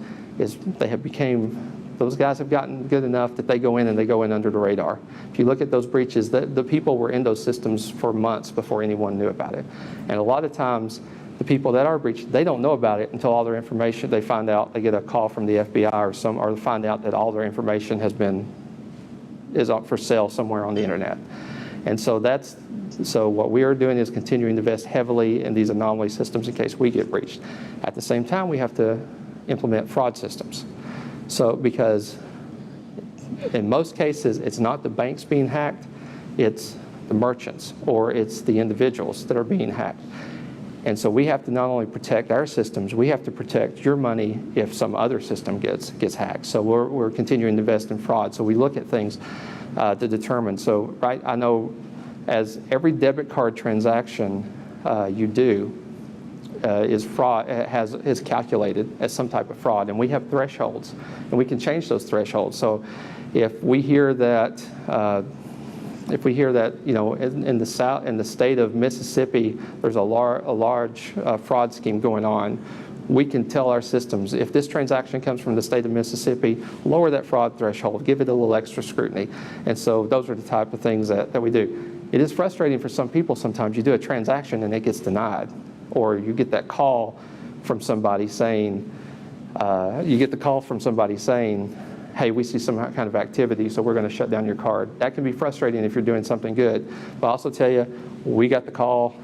[SPEAKER 2] those guys have gotten good enough that they go in under the radar. If you look at those breaches, the people were in those systems for months before anyone knew about it. And a lot of times, the people that are breached, they don't know about it until all their information, they get a call from the FBI or find out that all their information is up for sale somewhere on the internet. And so what we are doing is continuing to invest heavily in these anomaly systems in case we get breached. At the same time, we have to implement fraud systems. So because in most cases, it's not the banks being hacked, it's the merchants or it's the individuals that are being hacked. And so we have to not only protect our systems, we have to protect your money if some other system gets hacked. So we're continuing to invest in fraud. So we look at things to determine. So I know as every debit card transaction you do is fraud, is calculated as some type of fraud, and we have thresholds, and we can change those thresholds. So if we hear that you know in the state of Mississippi there's a large fraud scheme going on, we can tell our systems, if this transaction comes from the state of Mississippi, lower that fraud threshold, give it a little extra scrutiny. And so those are the type of things that we do. It is frustrating for some people sometimes. You do a transaction and it gets denied, or you get that call from somebody saying, hey, we see some kind of activity, so we're going to shut down your card. That can be frustrating if you're doing something good. But I'll also tell you, we got the call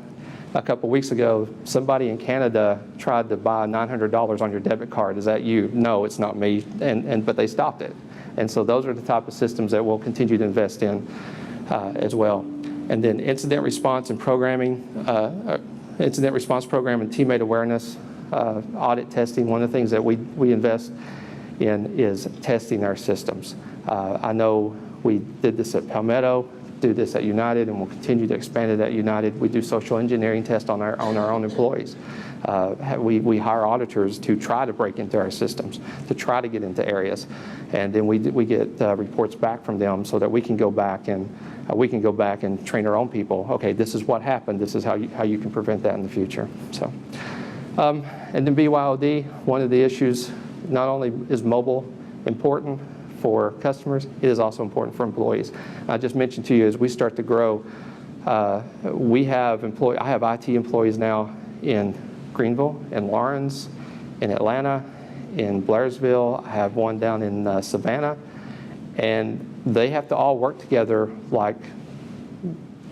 [SPEAKER 2] a couple weeks ago. Somebody in Canada tried to buy $900 on your debit card. Is that you? No, it's not me. But they stopped it. And so those are the type of systems that we'll continue to invest in as well. And then incident response and programming, incident response program and teammate awareness, audit testing. One of the things that we invest in is testing our systems. I know we did this at Palmetto, do this at United, and we'll continue to expand it at United. We do social engineering tests on our own employees. We hire auditors to try to break into our systems, to try to get into areas, and then we get reports back from them so that we can go back and train our own people. Okay, this is what happened. This is how you can prevent that in the future. So, and then BYOD, one of the issues. Not only is mobile important for customers, it is also important for employees. I just mentioned to you, as we start to grow, I have IT employees now in Greenville, in Lawrence, in Atlanta, in Blairsville. I have one down in Savannah, and they have to all work together like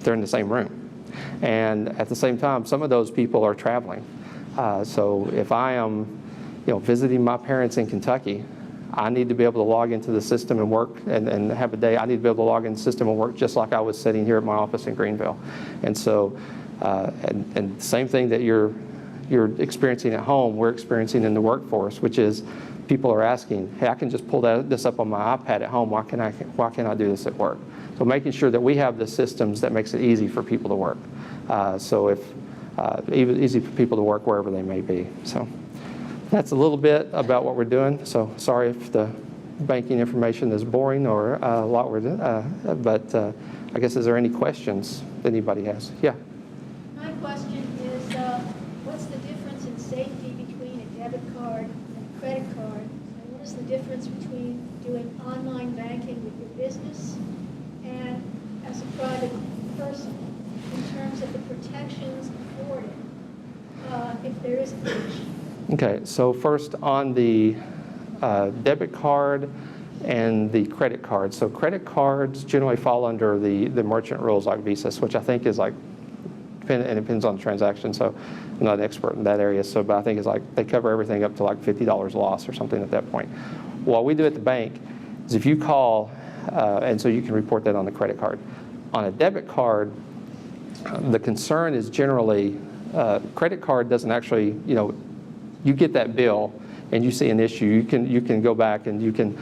[SPEAKER 2] they're in the same room. And at the same time, some of those people are traveling. So if I am visiting my parents in Kentucky, I need to be able to log into the system and work and have a day. I need to be able to log into the system and work just like I was sitting here at my office in Greenville. And so, and same thing that you're experiencing at home, we're experiencing in the workforce, which is people are asking, hey, I can just pull this up on my iPad at home. Why can't I do this at work? So making sure that we have the systems that makes it easy for people to work. Even easy for people to work wherever they may be. So. That's a little bit about what we're doing. So sorry if the banking information is boring or a lot we're doing, but I guess, is there any questions that anybody has? Yeah.
[SPEAKER 3] My question is, what's the difference in safety between a debit card and a credit card? And what is the difference between doing online banking with your business and as a private person in terms of the protections afforded if there is a breach?
[SPEAKER 2] Okay, so first on the debit card and the credit card. So credit cards generally fall under the merchant rules like Visa, which I think is like, and it depends on the transaction, so I'm not an expert in that area, but I think it's like they cover everything up to like $50 loss or something at that point. What we do at the bank is if you call, and so you can report that on the credit card. On a debit card, the concern is generally, credit card doesn't actually, you get that bill and you see an issue, you can go back and you can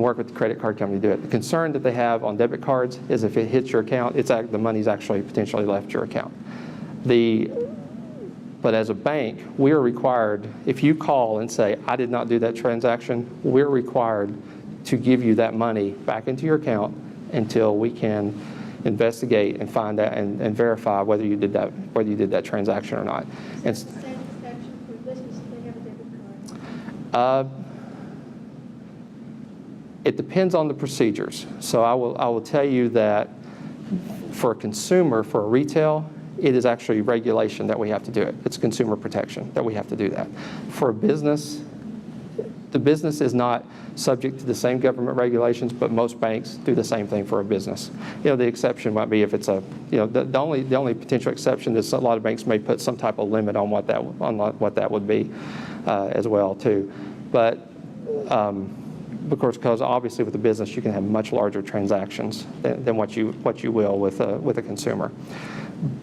[SPEAKER 2] work with the credit card company to do it. The concern that they have on debit cards is if it hits your account, the money's actually potentially left your account. But as a bank, we are required, if you call and say, I did not do that transaction, we're required to give you that money back into your account until we can investigate and find out and verify whether you did that transaction or not. And it depends on the procedures. So I will tell you that for a consumer, for a retail, it is actually regulation that we have to do it. It's consumer protection that we have to do that. For a business, the business is not subject to the same government regulations, but most banks do the same thing for a business. The exception might be if it's the only potential exception is a lot of banks may put some type of limit on what that would be as well too. But because obviously with a business you can have much larger transactions than what you will with a consumer.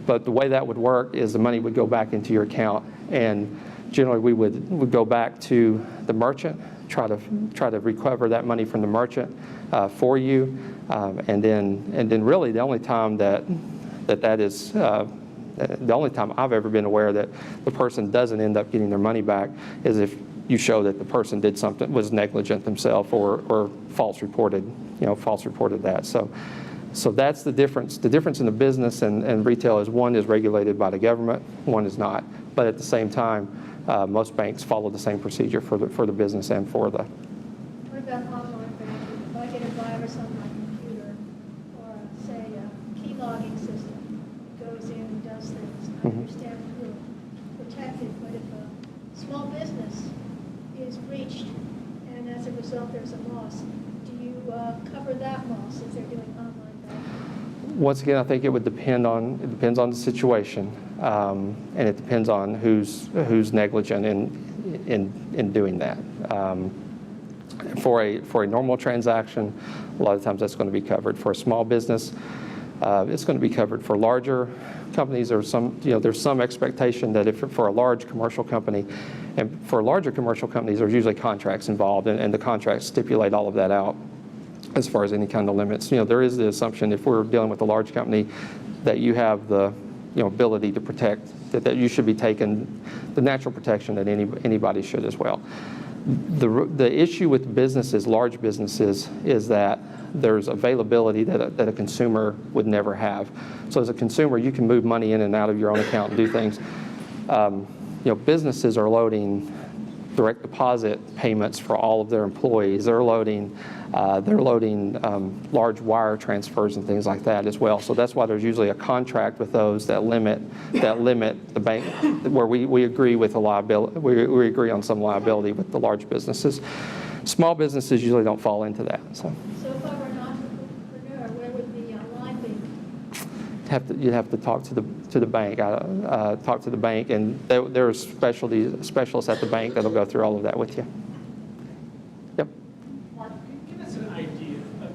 [SPEAKER 2] But the way that would work is the money would go back into your account, and generally we would go back to the merchant, try to recover that money from the merchant for you, and then really the only time that is the only time I've ever been aware that the person doesn't end up getting their money back is if you show that the person did something, was negligent themselves, or false reported that. So that's the difference. The difference in the business and retail is one is regulated by the government, one is not. But at the same time, most banks follow the same procedure for the business and for the.
[SPEAKER 3] What about online banking? If I get a virus on my computer, or say a key logging system goes in and does things, I understand we're protected, but if a small business is breached and as a result there's a loss, do you cover that loss if they're doing online banking?
[SPEAKER 2] Once again, I think it depends on the situation, and it depends on who's negligent in doing that. For a normal transaction, a lot of times that's going to be covered. For a small business, it's going to be covered. For larger companies, there's some expectation that if for a large commercial company, and for larger commercial companies, there's usually contracts involved, and the contracts stipulate all of that out as far as any kind of limits. There is the assumption if we're dealing with a large company that you have the ability to protect, that you should be taking the natural protection that anybody should as well. The issue with businesses, large businesses, is that there's availability that a consumer would never have. So as a consumer, you can move money in and out of your own account and do things. Businesses are loading direct deposit payments for all of their employees. They're loading large wire transfers and things like that as well. So that's why there's usually a contract with those that limit the bank, where we agree with a liability. We agree on some liability with the large businesses. Small businesses usually don't fall into that. So
[SPEAKER 3] if I were an entrepreneur, where would the line be?
[SPEAKER 2] You'd have to talk to the bank. Talk to the bank, and there are specialists at the bank that'll go through all of that with you. Yep.
[SPEAKER 1] Mark, give us an idea of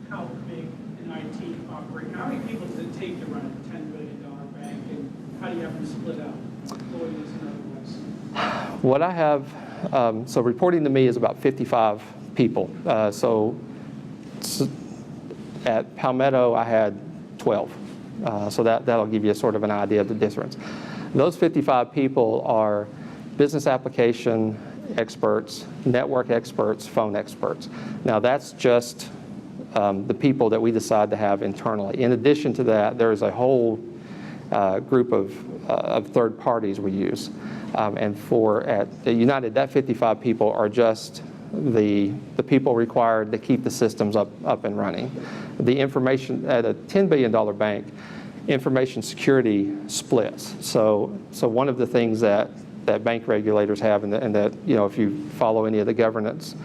[SPEAKER 1] how big an IT operation. How many people does it take to run a $10 billion bank, and how do you have them split up, employees and otherwise?
[SPEAKER 2] What I have, so reporting to me is about 55 people. So at Palmetto, I had 12. So that'll give you sort of an idea of the difference. Those 55 people are business application experts, network experts, phone experts. Now that's just the people that we decide to have internally. In addition to that, there is a whole group of third parties we use. And at United, that 55 people are just the people required to keep the systems up and running. The information at a $10 billion bank, information security splits. So one of the things that bank regulators have, and that if you follow any of the governance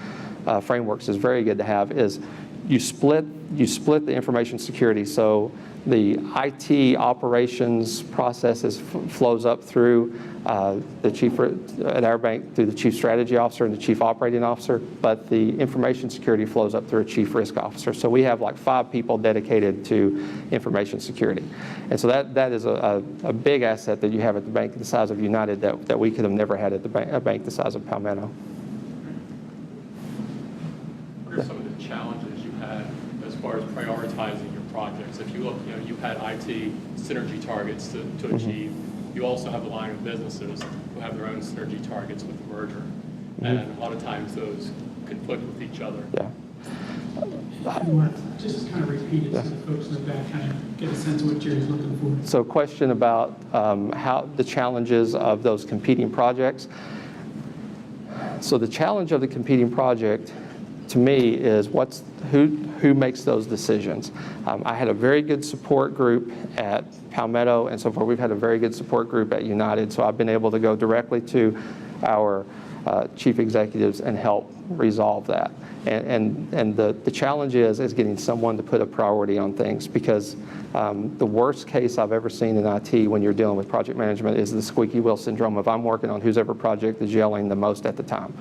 [SPEAKER 2] frameworks is very good to have, is you split the information security. So the IT operations processes flows up through the chief at our bank, through the chief strategy officer and the chief operating officer, but the information security flows up through a chief risk officer. So we have like 5 people dedicated to information security. And so that is a big asset that you have at the bank the size of United that we could have never had at a bank the size of Palmetto.
[SPEAKER 4] What are some of the challenges you had as far as prioritizing your projects? If you look, you had IT synergy targets to achieve. You also have a line of businesses who have their own synergy targets with the merger. And a lot of times those conflict with each other.
[SPEAKER 2] Yeah.
[SPEAKER 1] Just kind of repeat it so the folks in the back kind of get a sense of what Jerry's looking for.
[SPEAKER 2] So question about how the challenges of those competing projects. So the challenge of the competing project to me is who makes those decisions. I had a very good support group at Palmetto, and so far we've had a very good support group at United, so I've been able to go directly to our chief executives and help resolve that. And the challenge is getting someone to put a priority on things, because the worst case I've ever seen in IT when you're dealing with project management is the squeaky wheel syndrome of I'm working on whosever project is yelling the most at the time.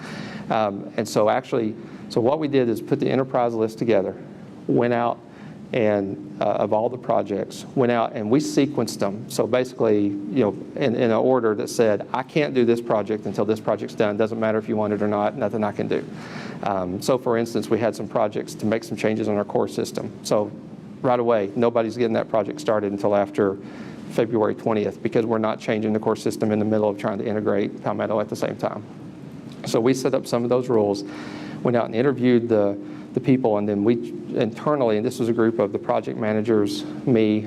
[SPEAKER 2] So what we did is put the enterprise list together, went out, and of all the projects, went out and we sequenced them. So basically, in an order that said, I can't do this project until this project's done. Doesn't matter if you want it or not, nothing I can do. So for instance, we had some projects to make some changes on our core system. So right away, nobody's getting that project started until after February 20th because we're not changing the core system in the middle of trying to integrate Palmetto at the same time. So we set up some of those rules, went out and interviewed the people, and then we internally, and this was a group of the project managers, me,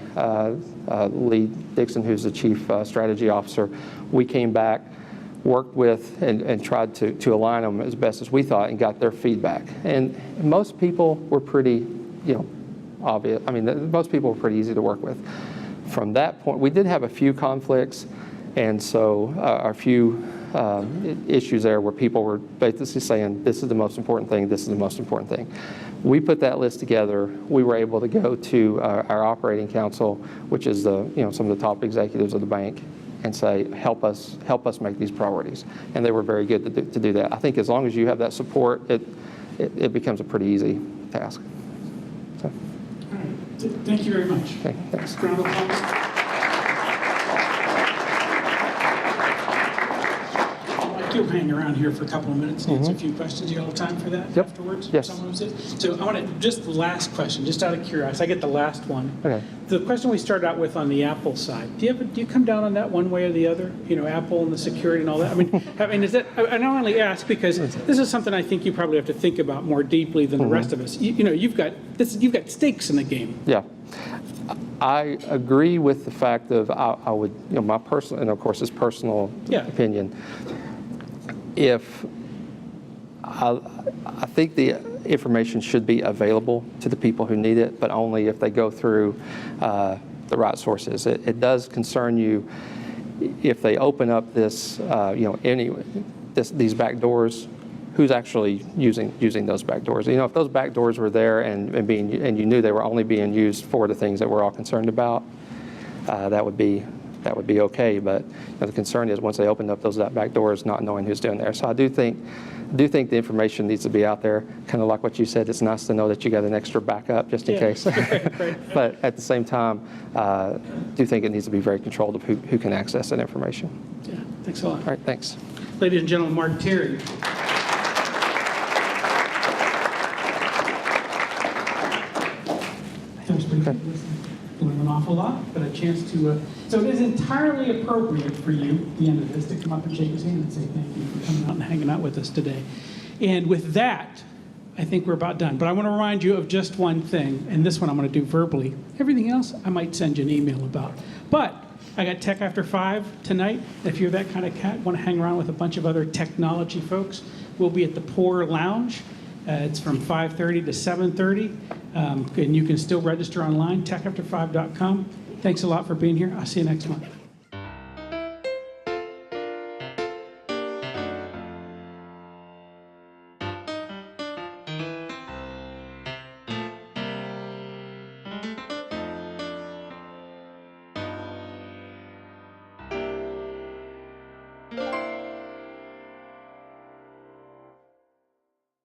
[SPEAKER 2] Lee Dixon, who's the chief strategy officer, we came back, worked with and tried to align them as best as we thought and got their feedback. And most people were pretty, obvious. I mean, most people were pretty easy to work with. From that point, we did have a few conflicts, and so a few issues there where people were basically saying, this is the most important thing, this is the most important thing. We put that list together. We were able to go to our operating council, which is some of the top executives of the bank, and say, help us make these priorities. And they were very good to do that. I think as long as you have that support, it becomes a pretty easy task. So.
[SPEAKER 1] All right. Thank you very much.
[SPEAKER 2] Okay, thanks.
[SPEAKER 1] Round of applause. You'll hang around here for a couple of minutes and answer a few questions. You got a little time for that afterwards?
[SPEAKER 2] Yes.
[SPEAKER 1] So I want to, just the last question, just out of curiosity. I get the last one.
[SPEAKER 2] Okay.
[SPEAKER 1] The question we started out with on the Apple side, do you come down on that one way or the other? Apple and the security and all that? I mean, is that, and I only ask because this is something I think you probably have to think about more deeply than the rest of us. You've got stakes in the game.
[SPEAKER 2] Yeah. I agree with the fact of I would, my personal, and of course it's personal opinion. If I think the information should be available to the people who need it, but only if they go through the right sources. It does concern you if they open up this, these back doors. Who's actually using those back doors? If those back doors were there and you knew they were only being used for the things that we're all concerned about, that would be okay. But the concern is once they open up those back doors, not knowing who's doing there. So I do think the information needs to be out there. Kind of like what you said, it's nice to know that you got an extra backup just in case. But at the same time, do think it needs to be very controlled of who can access that information.
[SPEAKER 1] Yeah, thanks a lot.
[SPEAKER 2] All right, thanks.
[SPEAKER 1] Ladies and gentlemen, Mark Terry. Learned an awful lot, but a chance to, so it is entirely appropriate for you at the end of this to come up and shake his hand and say thank you for coming out and hanging out with us today. And with that, I think we're about done. But I want to remind you of just one thing, and this one I'm going to do verbally. Everything else I might send you an email about. But I got Tech After 5 tonight. If you're that kind of cat, want to hang around with a bunch of other technology folks, we'll be at the Poor Lounge. It's from 5:30 to 7:30, and you can still register online, techafter5.com. Thanks a lot for being here. I'll see you next month.